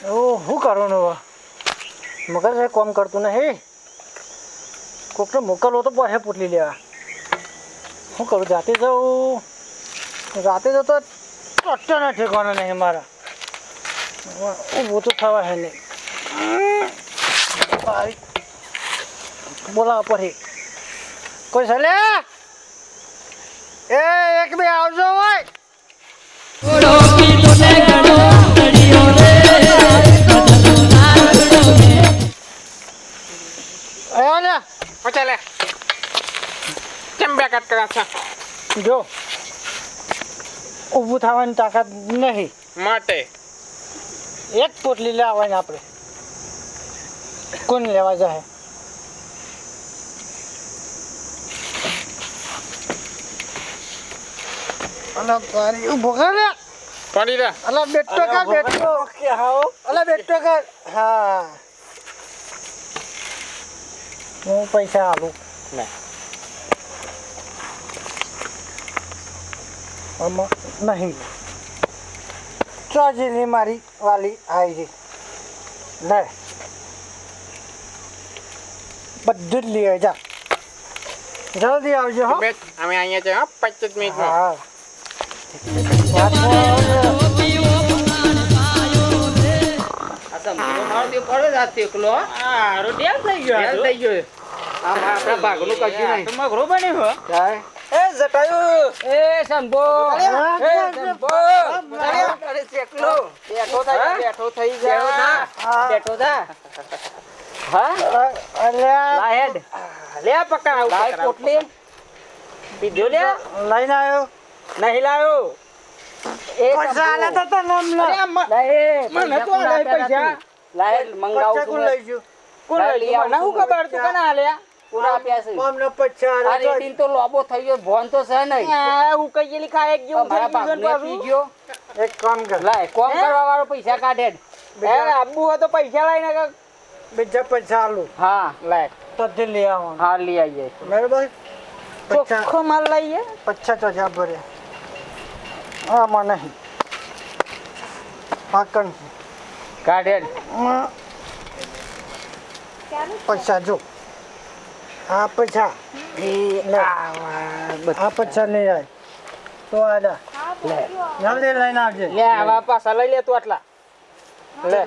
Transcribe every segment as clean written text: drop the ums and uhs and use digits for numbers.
શું કરવાનું મગર છે કોમ કરતું નહીં કોકને મોકલવો તો પાસે પોટલી લેવા શું કરું જાતે જાઉં રાતે જતો અટ્ટાના ઠેકવાના નહીં મારા ઊભું તો થવા હે નહીં બોલાવા પછી કોઈ ચાલે એ એક બે આવજો હોય ચાલે કેમ બેકાત કરે છે જો ઊભું થવાની તાકાત નહીં માટે એક પોટલી લેવાની આપણે કોણ લેવા જાય અલા પાણી ઊભો કરે પડી રે અલા બેટો કર બેટો કે હાઓ અલા બેટો કર હા હું પૈસા આલું ના નહીં ચોજીની મારી વાલી આવી છે લે બધું જ લઈ જા જલ્દી આવજો હો બેટ અમે અહીંયા છે હા 25 મિનિટમાં હા લઈને આવ્યો નહીં લાયો પૈસા આલે તો નામ મને તો આલે પૈસા લાય મંગાવું પૈસા કોણ લઈ ગયું કોણ લઈ ગયું મને શું ખબર તું કને આલ્યા પૂરા પ્યાસે અમને પૈસા આ રેટીન તો લોબો થઈ ગયો ભોન તો છે નહીં હું કઈ ગયેલી ખાય એક જેવું મારા થઈ ગયું બાપને પી ગયો એક કામ કર લાય કોમ કરવા વાળો પૈસા કાઢે એ આબુ હોય તો પૈસા લઈને બીજા પૈસા આલું હા લાય તો તે લઈ આવવાનું હા લઈ આવીએ બરાબર ચોખ્ખો માલ લઈએ પૈસા તો જા ભરે આમાં નહીં પાકણ કાઢે પૈસા જો આ પૈસા આ પૈસા લઈ આય તો આડા જલ્દી લઈને આવજે લે આવા પાછા લઈ લે તું આટલા લે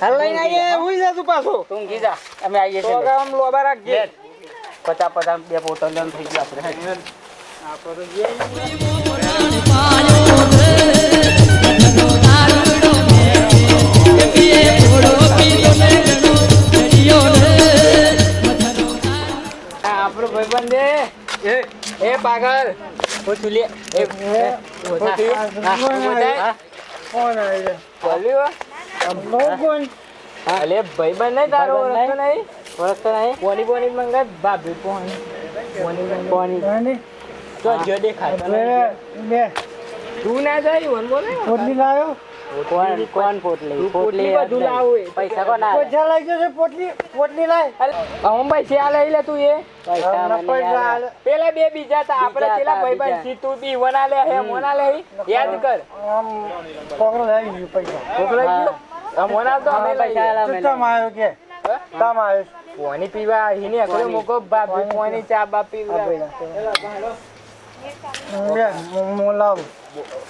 હાલ લઈને આવીએ હુઈ જા તું પાછો તું ઘી જા અમે આવીએ તો છીએ આમ લોબા રાખજે 50 બે બોટલ લઈને થઈ ગયા આપણે આપણો ભાઈબંધ એ પાગલ ઓછું લે એ કોણ આવી કોણ અલે ભાઈબંધ નહીં તારો ઓળખતો નહીં પોની પોની મંગાય ભાભી પોની પોની તો જો દેખાય બે તું ના જાય વન બોલે પોટલી લાવ્યો કોણ પોટલી પોટલી બધું લાવું પૈસા કોણ આલે? પૈસા લઈ જશે પોટલી લાય હમ પૈસા લઈ લે તું એ પૈસા મને પૈસા આલે. આલે. પેલા બે બીજા તા આપણે બીજા પેલા તા, ભાઈબંધ બીજા. છી તું બી વના લે હે મોના લે યાદ કર આમ પકડો લઈ ગયું પૈસા મોકલાઈ ગયું આ મોના તો અમે પૈસા આલે અમે કામ આવ્યો કે કામ આવ્યો પોની પીવા હીને એકલો મોકો બાપ પોની ચા બાપ પીવા બે હું લાવું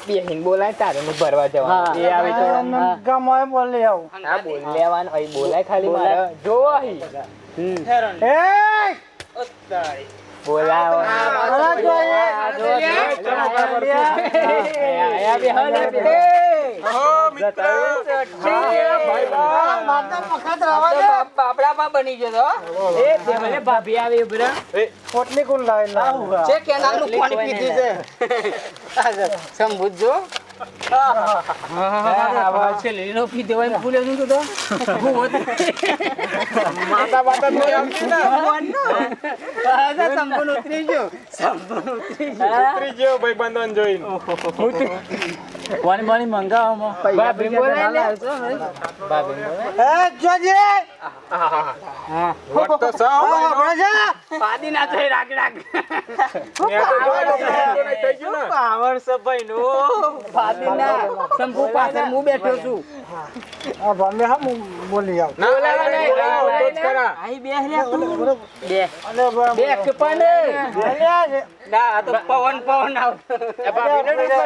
બે હિન બોલાય તારે નું ભરવા હા. જવાનું એ આવે તો હા. ગામ આવે બોલ લઈ આવું હા બોલ લેવાનું અહીં બોલાય ખાલી મારે જો અહીં એ બોલાવો અલા જો આયા બે હલે બે બાપડા પા બની ગયો તો એ મને ભાભી આવી ઉભરા પોટલી કોણ લાવે છે કેનાલ નું પાણી પીધી છે સમબુજો હા છે લીનો પી દેવાય ભૂલે નું તો માતા બાતા તો આવતી ના સંપૂર્ણ ઉતરી ગયો ભાઈ બંધન જોઈને પાણી પાણી મંગાવો ભાભી બોલાય લે ભાભી બોલાય એ જોજે વોટ તો સૌ પાડી ના થઈ રાગ રાગ પાવર છે ભાઈ નો પાડી ના શંભુ પાછળ હું બેઠો છું આ ભામે હા હું બોલી આવ બોલાવા નહીં તો જ ખરા આઈ બે લે તું બે અને બરાબર બે કે પણ ના આ તો પવન પવન આવતો ભાભી ને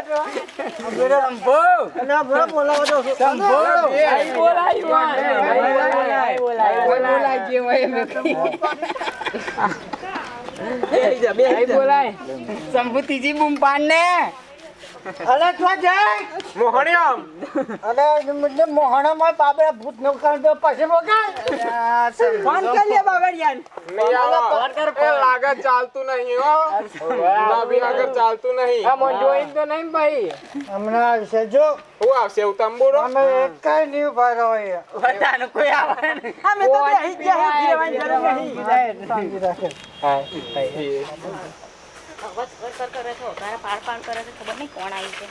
શંભુ અને બરાબર બોલાવો તો શંભુ આઈ બોલાય જે હોય એમ બોલાય શંભુ ત્રીજી બૂમ પાડ ને અલે તો જાય મોહણિયમ અલે મને મોહણા માં બાબરા ભૂત નો કાઢ દો પછી મોકા ફોન કરી લે બાબરિયાન લાગે ચાલતું નહીં હો ભાભી આગળ ચાલતું નહીં આ મન જોઈન તો નહીં ભાઈ હમણાં આવશે જો હું આવશે એવું તંબુરો અમે એકઈ નહીં ઉભા રહો અહીંયા બધાને કોઈ આવે નહીં અમે તો બેહી ગયા હે ભીરવાની જરૂર નહીં શાંતિ રાખે અવાજ કર કરે છો તારા પાડ પાડ કરે છે ખબર નહીં કોણ આવી છે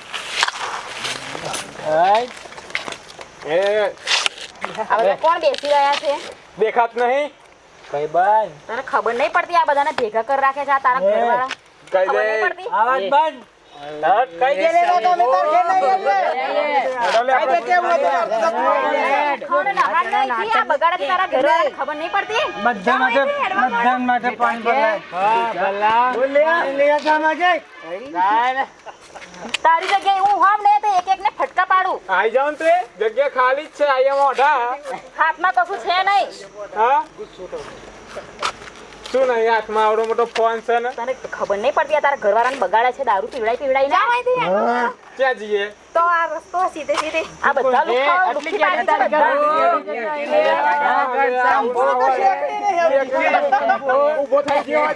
એ આ બધા કોણ બેસી રહ્યા છે દેખાત નહીં કઈ બાય તને ખબર નહીં પડતી આ બધાને ભેગા કરી રાખે છે આ તારા ઘરવાળા કઈ ખબર દે નહીં પડતી આવાજ બંધ કઈ દે લે તો અમે તાર ઘેર નહીં ખાને નહાડ નહીં થી આ બગાડે છે તારા ઘરવાળાને ખબર નહીં પડતી બધા માટે પાણી ભરાય હા ભલા બોલ્યા લેતા માટે તારી જગ્યાએ હું હોમ ને તો એક એક ને ફટકા પાડું આઈ જાવ તે જગ્યા ખાલી જ છે અહીંયા મોઢા હાથમાં કશું છે નહીં હા શું નહીં હાથમાં આવડો મોટો ફોન છે ને તને ખબર નહીં પડતી આ તારા ઘરવાળાને બગાડે છે દારૂ પીવડાઈને ક્યાં જઈએ તો આ રસ્તો સીધે સીધે આ બધા લુખાઓ લુખી પાડી તારા ઉભો થઈ ગયો હોય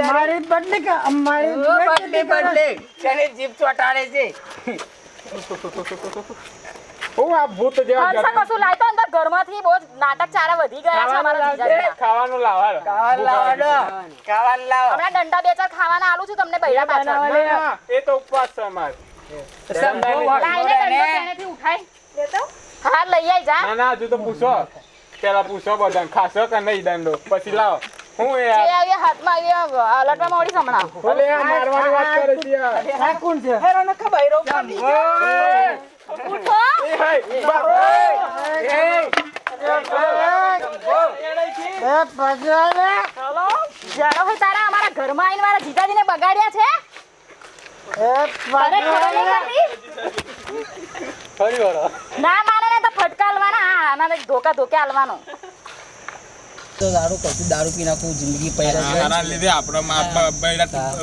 મારી બદલી કે અમારી બદલે તેને જીપ ચોટાડે છે હું આ ભૂત જેવા હંસા કશું લાયતો અંદર ઘરમાંથી બહુ જ નાટક ચારે વધી ગયા છે અમારા જીજાજીના. ખાવાનું લાવવાનો ખાવાનું લાવો હમણાં દંડા બે ચાર ખાવાના આલું છું તમને બૈરા પાછળ ના, એ તો ઉપવાસ છે અમારે લાઈને દંડો તેનેથી ઉઠાઈ લેતો હા લઈ આઈ જા ના ના હજુ તો પૂછો પેલા પૂછો બધાને ખાશો કે નહીં દંડો પછી લાવો હું જે યાર આવી હાથમાં આવી અલટવા મોડી હમણાં ભલે આ મારવાની વાત કરે છે યાર આ કોણ છે ઉઠો એ હે બાપરે એ પજાને ચલો જાડો હોય તારા અમારા ઘરમાં આવીને મારા જીજાજીને બગાડ્યા છે એ તને ખબર નહીં પડતી? ફરી વળો ના માને ને તો ફટકા આલવાના આના ધોકા ધોકે આલવાનો દારૂ પી નાખું જિંદગી પહેલા આના લીધે આપણો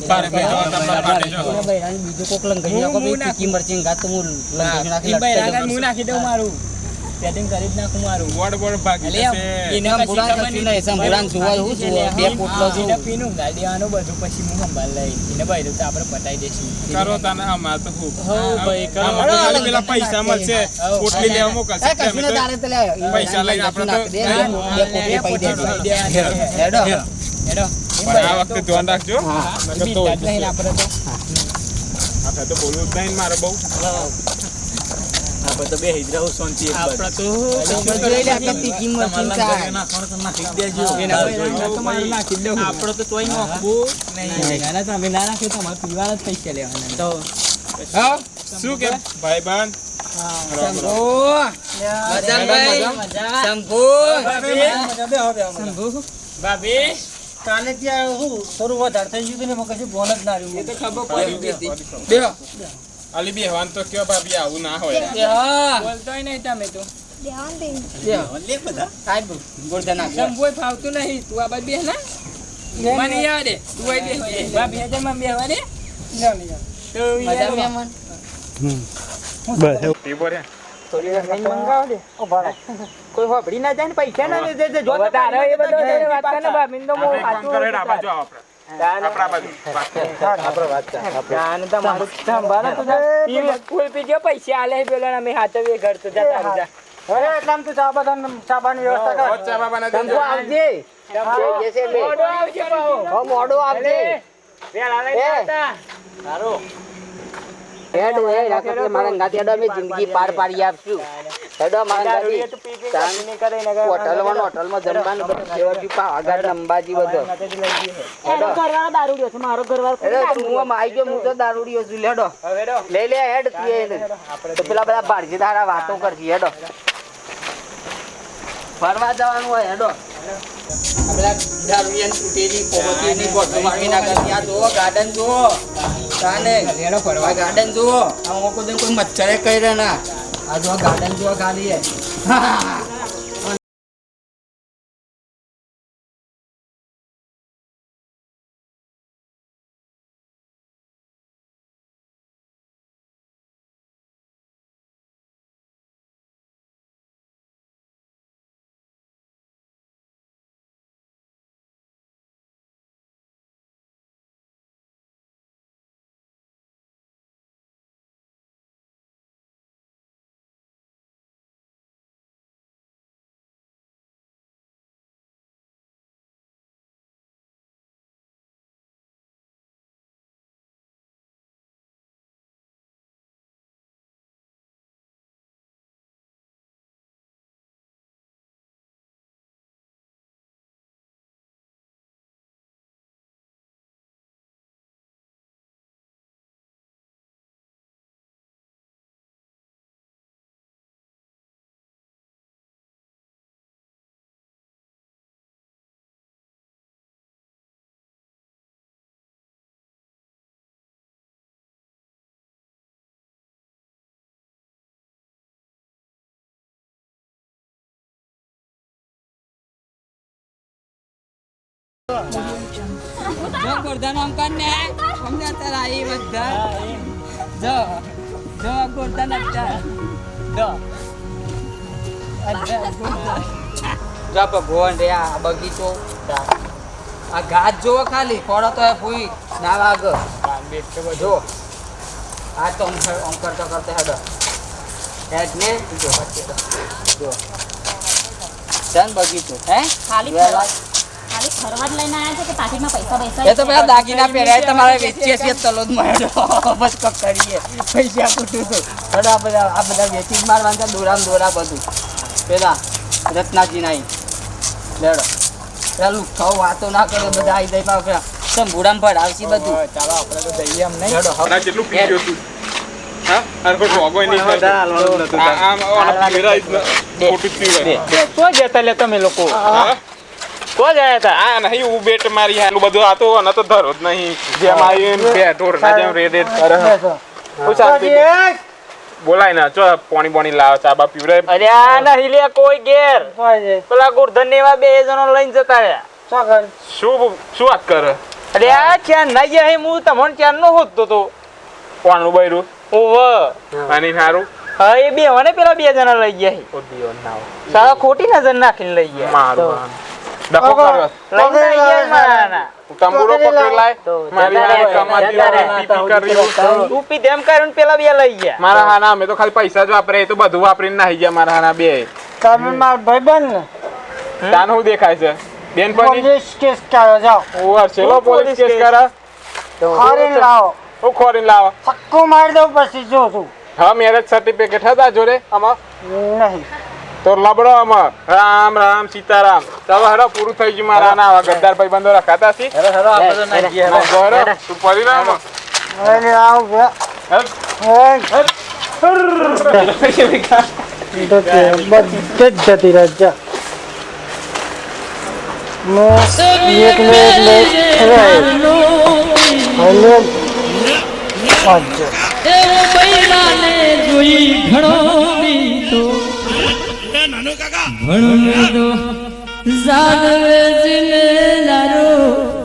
બાર બીજો કોક લંઘી નાખો તીખી મરચી ઘાત તો હું નાખી દઉં મારું સેટિંગ કરી જ નાખું મારું વોડ વોડ ભાગી જશે એને સંભુરાન કશું નહીં સંભુરાન જોવા હું જોવા બે પોટલો જોઈને પીનું ગાડી આનું બધું પછી હું સંભાળ લઈ એને ભાઈ તો આપણે પટાઈ દેશું કરો તને આમાં તો હું ભાઈ કરો પેલા પૈસા મળશે પોટલી લેવા મોકલશે કશું ના તારે તો લે પૈસા લઈને આપણે તો બે પોટલી પાઈ દેજો હેડો હેડો પણ આ વખતે ધ્યાન રાખજો આપણે તો આપણે તો બોલવું જ નહીં મારે બહુ આપણે તો બે હિજરાઓ શાંતિ એક બાજુ આપણે તો જોઈ લે આપણે તીખી મરચી નાખી દેજો નાખી દઉં આપણે તો તોય નાખવું નહીં ના તમે ના નાખ્યો તો અમારે પીવાના જ પૈસા લેવાના તો હા શું કે ભાઈબંધ ભાભી કાલે ત્યાં હું થોડું વધારે થઈ ગયું ને કશું બોલ જ ના રહ્યું તો ખબર પડી બેહો અલી બેહવાન તો કયો ભાભી આવું ના હોય બોલતોય નહીં તમે તો ફાવતું નહીં તું આ બાદ બેહ ના મને યાદ દે તું આઈ બેહ ભાભી હજાર માં બેહવા દે ટીબો રે કોઈ હોબડી ના જાય ને પૈસા ના દે જો તારે એ બધો વાત કરે ભાભી તો મો આપણે એક કામ કરે આ બાજુ આવો આપણે આપણા બાજુ ફૂલ પી ગયો પૈસા આલે પેલો અમે હાથે ઘર તો જતા આવજા અરે એટલામાં તું ચા પાની વ્યવસ્થા કર. હોત ચા બાબાના દેજો. શંભુ આવજે મોડો આવજે પાહો મોડો આવજે વેલા લઈ જાતા સારું હેડ હે રાખો કે મારા ગાતી હેડો અમે જિંદગી પાર પાડી આપશું હેડો મારા ગાતી હોટલમાં જમવાનું બધું સેવાથી આગળ અંબાજી બધો હેડો ઘરવાળો દારૂડિયો છે મારો ઘરવાળો હેડો તું હું આવી ગયો હું તો દારૂડિયો છું હેડો લે લે હેડ તું હેડ તો પેલા બધા ભાડજી તારા વાતો કરજી હેડો ફરવા જવાનું હોય હેડો પેલા દારૂડિયાને તૂટેલી પોપટીની બોટલ મારી નાખી આ જો ગાર્ડન જો કાને લેડો ફરવા ગાર્ડન જો આ મોકો દે કોઈ મચ્છરે કઈ ના આ જો ગાર્ડન જો ખાલી હે જો ગોરદાનો અંકન ને અમને તરાઈ બધા જો જો ગોરદાન અચ્છા જો જો ભગવાન રે આ બગીચો આ ઘાસ જો ખાલી ફોડો તો ફૂઈ ના વાગ જો આ તો અંકર તો કરતે હેડો હેડ ને જો જો ચાલ બગીચો હે ખાલી ફરવા જ લઈને આયા છે કે પાકીટમાં પૈસા એ તો પેલા દાગીના પહેર્યા તમારે વેચીએ છીએ તલો જ મળ્યો બસ કપ કરીએ પૈસા કૂટું તો આ બધા વેચી જ મારવાના દોરામ દોરા બધું પેલા રત્નાજી નાઈ લેડો પેલા લુખાઓ વાતો ના કરે બધા આવી જાય પાછા પેલા સંભુડામ પડાવશી બધું ચાલો આપણે તો દઈએ એમ નહીં લેડો હમણાં જેટલું પી ગયો તું હા અરે કોઈ રોગોય નહીં થતો આમ ઓના પીરાઈ ખોટું પીવાય તો જતા લે તમે લોકો હા તો જાય હતા આ નહીં હું બેટ મારી હાલું બધું આ તો ન તો ધરો જ નહીં જેમ આવી એમ બે ઢોર ના જેમ રેડ રેડ કરે બોલાય ના ચો પાણી પાણી લાવ ચા બા પીવરે અરે આ નહીં લે કોઈ ઘેર પેલા ગુરધન એવા બે જણો લઈને જતા રહ્યા શું વાત કરે અરે આ ક્યાં ના ગયા હું તમને ક્યાં નો હોતો તો કોણનું બૈરું ઓવ આની હારું હા એ બે મને પેલા બે જણા લઈ ગયા ઓ દિયો નાવ સારા ખોટી નજર નાખીને લઈ ગયા મારું ડકો કર્યો લઈને લઈ ગયા મારાના તંબુરો પકડી લાય મારી આ કમાતી પીપી કર્યું તું પી તેમ કરીને પેલા બે લઈ ગયા મારા હાના અમે તો ખાલી પૈસા જ વાપરે એ તો બધું વાપરીને નાહી ગયા મારા હાના બે તમે માર ભાઈબંધ ને તાન હું દેખાય છે બેન પની પોલીસ કેસ કરો જાઓ ઓવર ચલો પોલીસ કેસ કરે ખોરીને લાવો હું ખોરીને લાવો સક્કું મારી દઉં પછી જો છું હા મેરેજ સર્ટિફિકેટ હતા જોડે આમાં નહીં તો લબડો આમાં રામ રામ સીતારામ ચાલો હેડો પૂરું થઈ ગયું મારા આના ગદ્દાર ભાઈબંધો રખાતા છે હેડો હેડો આપણે તો ના ગયા હેડો તું પડી રામ અરે આવ ગયા બધે જ જતી રાજા એક ઘણો